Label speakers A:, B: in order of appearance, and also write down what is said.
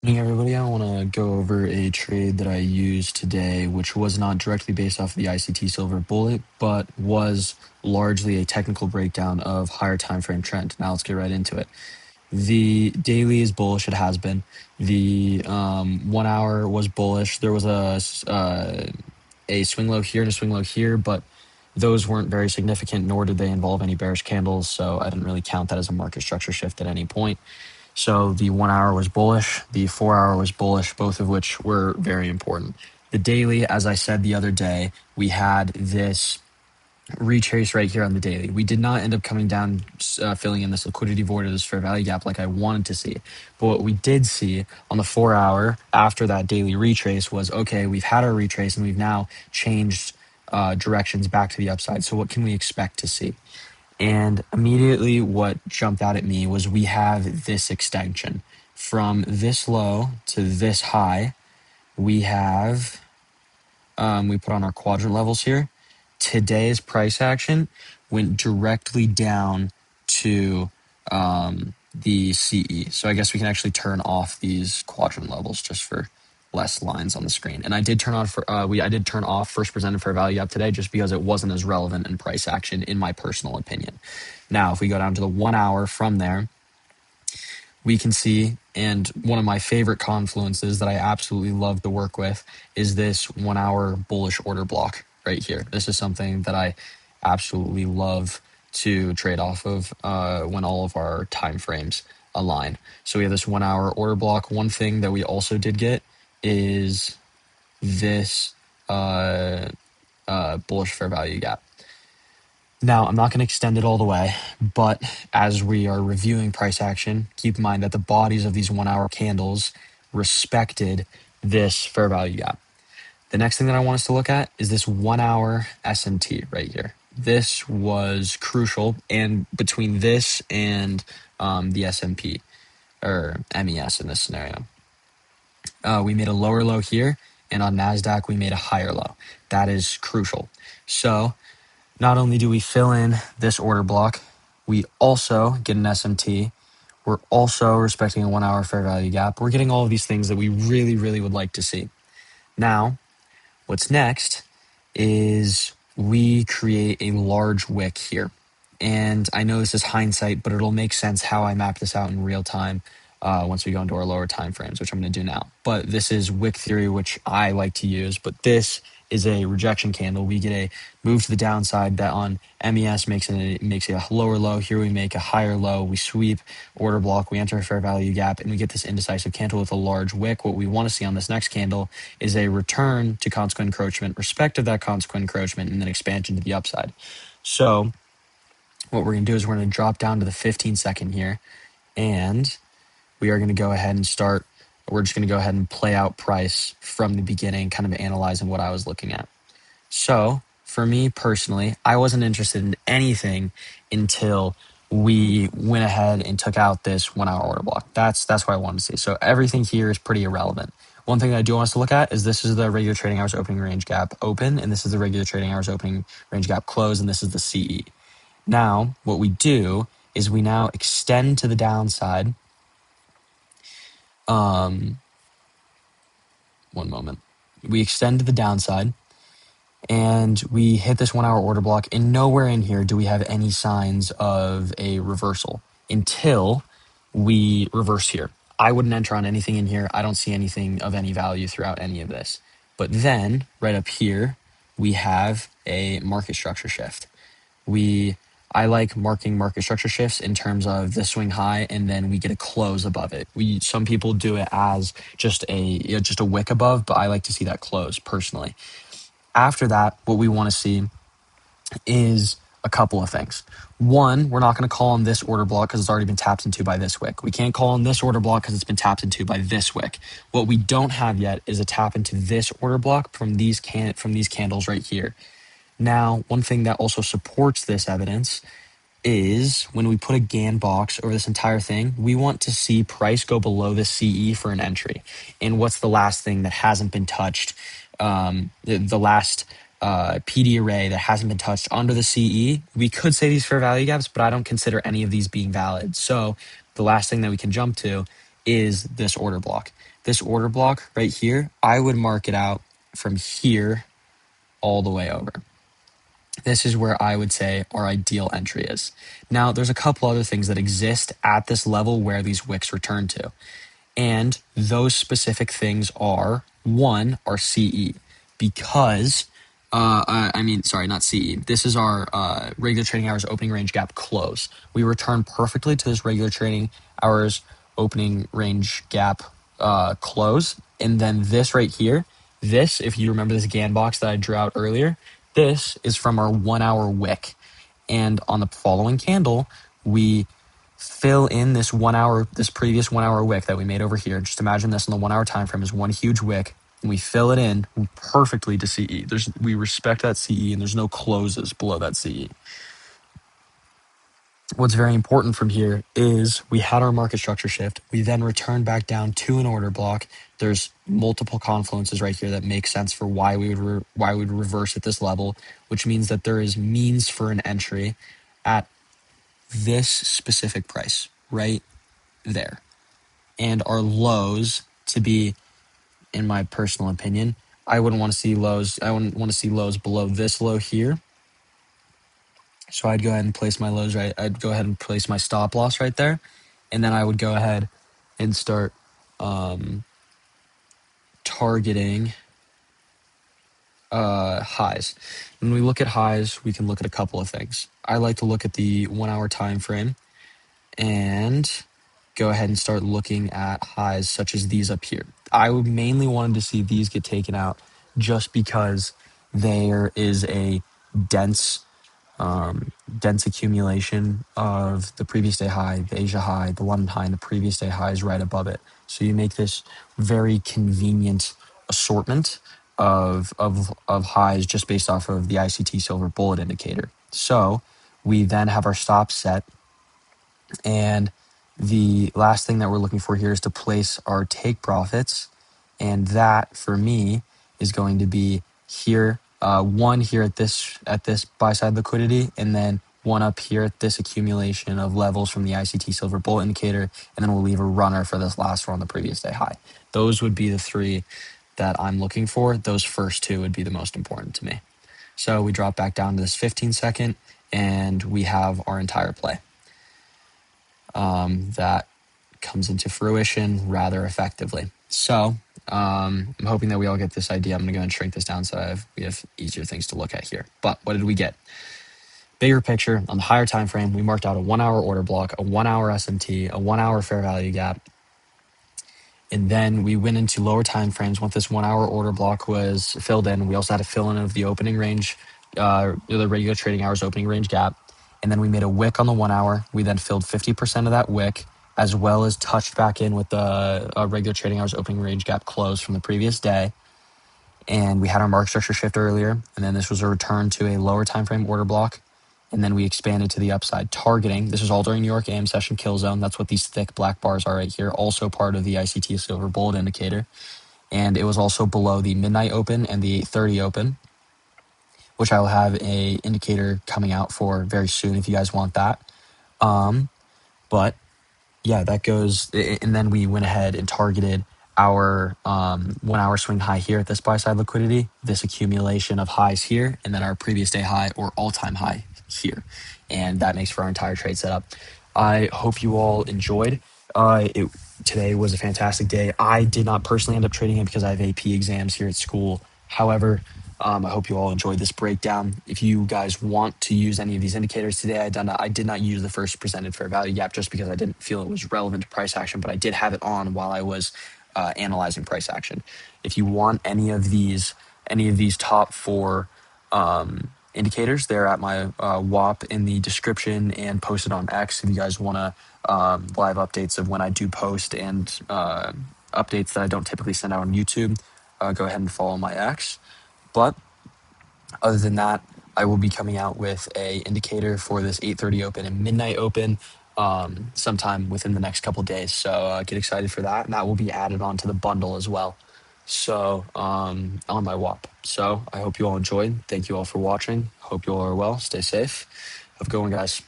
A: Morning, everybody. I want to go over a trade that I used today, which was not directly based off of the ICT Silver Bullet, but was largely a technical breakdown of higher time frame trend. Now let's get right into it. The daily is bullish. It has been. The 1 hour was bullish. There was a swing low here and a swing low here, but those weren't very significant, nor did they involve any bearish candles. So I didn't really count that as a market structure shift at any point. So the 1 hour was bullish, the 4 hour was bullish, both of which were very important. The daily, as I said the other day, we had this retrace right here on the daily. We did not end up coming down, filling in this liquidity void or this fair value gap like I wanted to see. But what we did see on the 4 hour after that daily retrace was, okay, we've had our retrace and we've now changed directions back to the upside. So what can we expect to see? And immediately what jumped out at me was we have this extension from this low to this high. We have, we put on our quadrant levels here. Today's price action went directly down to the CE. So I guess we can actually turn off these quadrant levels just for less lines on the screen. And I did turn on I did turn off first presented fair value gap today just because it wasn't as relevant in price action in my personal opinion. Now, if we go down to the 1 hour from there, we can see, and one of my favorite confluences that I absolutely love to work with is this 1 hour bullish order block right here. This is something that I absolutely love to trade off of when all of our time frames align. So we have this 1 hour order block. One thing that we also did get is this bullish fair value gap. Now, I'm not going to extend it all the way, but as we are reviewing price action, keep in mind that the bodies of these 1 hour candles respected this fair value gap. The next thing that I want us to look at is this 1 hour SMT right here. This was crucial, and between this and the S&P or MES in this scenario, we made a lower low here, and on NASDAQ, we made a higher low. That is crucial. So not only do we fill in this order block, we also get an SMT. We're also respecting a 1 hour fair value gap. We're getting all of these things that we really, really would like to see. Now, what's next is we create a large wick here. And I know this is hindsight, but it'll make sense how I map this out in real time once we go into our lower time frames, which I'm going to do now. But this is wick theory, which I like to use. But this is a rejection candle. We get a move to the downside that on MES makes a lower low. Here we make a higher low. We sweep order block. We enter a fair value gap, and we get this indecisive candle with a large wick. What we want to see on this next candle is a return to consequent encroachment, respect of that consequent encroachment, and then expansion to the upside. So what we're going to do is we're going to drop down to the 15-second here, and we are going to go ahead and start. We're just going to go ahead and play out price from the beginning, kind of analyzing what I was looking at. So for me personally, I wasn't interested in anything until we went ahead and took out this 1 hour order block. That's what I wanted to see. So everything here is pretty irrelevant. One thing that I do want us to look at is this is the regular trading hours opening range gap open, and this is the regular trading hours opening range gap close, and this is the CE. Now, what we do is we now extend to the downside. One moment. We extend to the downside, and we hit this 1 hour order block, and nowhere in here do we have any signs of a reversal until we reverse here. I wouldn't enter on anything in here. I don't see anything of any value throughout any of this. But then, right up here, we have a market structure shift. I like marking market structure shifts in terms of the swing high, and then we get a close above it. Some people do it as just a wick above, but I like to see that close personally. After that, what we want to see is a couple of things. One, we're not going to call on this order block because it's already been tapped into by this wick. We can't call on this order block because it's been tapped into by this wick. What we don't have yet is a tap into this order block from these candles right here. Now, one thing that also supports this evidence is when we put a GAN box over this entire thing, we want to see price go below the CE for an entry. And what's the last thing that hasn't been touched? The last PD array that hasn't been touched under the CE. We could say these fair value gaps, but I don't consider any of these being valid. So the last thing that we can jump to is this order block. This order block right here, I would mark it out from here all the way over. This is where I would say our ideal entry is. Now, there's a couple other things that exist at this level where these wicks return to. And those specific things are, one, our CE. Because, not CE. This is our regular trading hours opening range gap close. We return perfectly to this regular trading hours opening range gap close. And then this right here, this, if you remember this GAN box that I drew out earlier, this is from our 1 hour wick. And on the following candle, we fill in this previous 1 hour wick that we made over here. Just imagine this in the 1 hour time frame is one huge wick, and we fill it in perfectly to CE. We respect that CE, and there's no closes below that CE. What's very important from here is we had our market structure shift. We then returned back down to an order block. There's multiple confluences right here that make sense for why we would reverse at this level, which means that there is means for an entry at this specific price right there. And our lows to be, in my personal opinion, I wouldn't want to see lows. I wouldn't want to see lows below this low here. So I'd go ahead and place my lows right. I'd go ahead and place my stop loss right there. And then I would go ahead and start targeting highs. When we look at highs, we can look at a couple of things. I like to look at the 1 hour time frame and go ahead and start looking at highs such as these up here. I would mainly wanted to see these get taken out just because there is a dense accumulation of the previous day high, the Asia high, the London high, and the previous day highs right above it. So you make this very convenient assortment of highs just based off of the ICT Silver Bullet indicator. So we then have our stop set, and the last thing that we're looking for here is to place our take profits. And that for me is going to be here, one here at this buy side liquidity, and then one up here at this accumulation of levels from the ICT Silver Bullet indicator, and then we'll leave a runner for this last one on the previous day high. Those would be the three that I'm looking for. Those first two would be the most important to me. So we drop back down to this 15 second, and we have our entire play. That comes into fruition rather effectively. So I'm hoping that we all get this idea. I'm going to go and shrink this down so we have easier things to look at here. But what did we get? Bigger picture, on the higher time frame, we marked out a 1 hour order block, a 1 hour SMT, a 1 hour fair value gap. And then we went into lower time frames. Once this 1 hour order block was filled in, we also had to fill in of the opening range, the regular trading hours opening range gap. And then we made a wick on the 1 hour. We then filled 50% of that wick, as well as touched back in with the regular trading hours opening range gap close from the previous day. And we had our market structure shift earlier. And then this was a return to a lower time frame order block. And then we expanded to the upside, targeting. This was all during New York AM session kill zone. That's what these thick black bars are right here. Also part of the ICT Silver Bullet indicator. And it was also below the midnight open and the 8:30 open, which I will have a indicator coming out for very soon if you guys want that. But yeah, that goes. And then we went ahead and targeted our 1 hour swing high here at this buy side liquidity, this accumulation of highs here, and then our previous day high or all-time high here. And that makes for our entire trade setup. I hope you all enjoyed. Today was a fantastic day. I did not personally end up trading it because I have AP exams here at school. However, I hope you all enjoyed this breakdown. If you guys want to use any of these indicators today, I did not use the first presented fair value gap just because I didn't feel it was relevant to price action, but I did have it on while I was analyzing price action. If you want any of these top four indicators, they're at my WAP in the description and posted on X. If you guys want to live updates of when I do post and updates that I don't typically send out on YouTube, go ahead and follow my X. But other than that, I will be coming out with a indicator for this 8:30 open and midnight open sometime within the next couple days. So get excited for that. And that will be added onto the bundle as well. So on my WAP. So I hope you all enjoyed. Thank you all for watching. Hope you all are well. Stay safe. Have a good one, guys.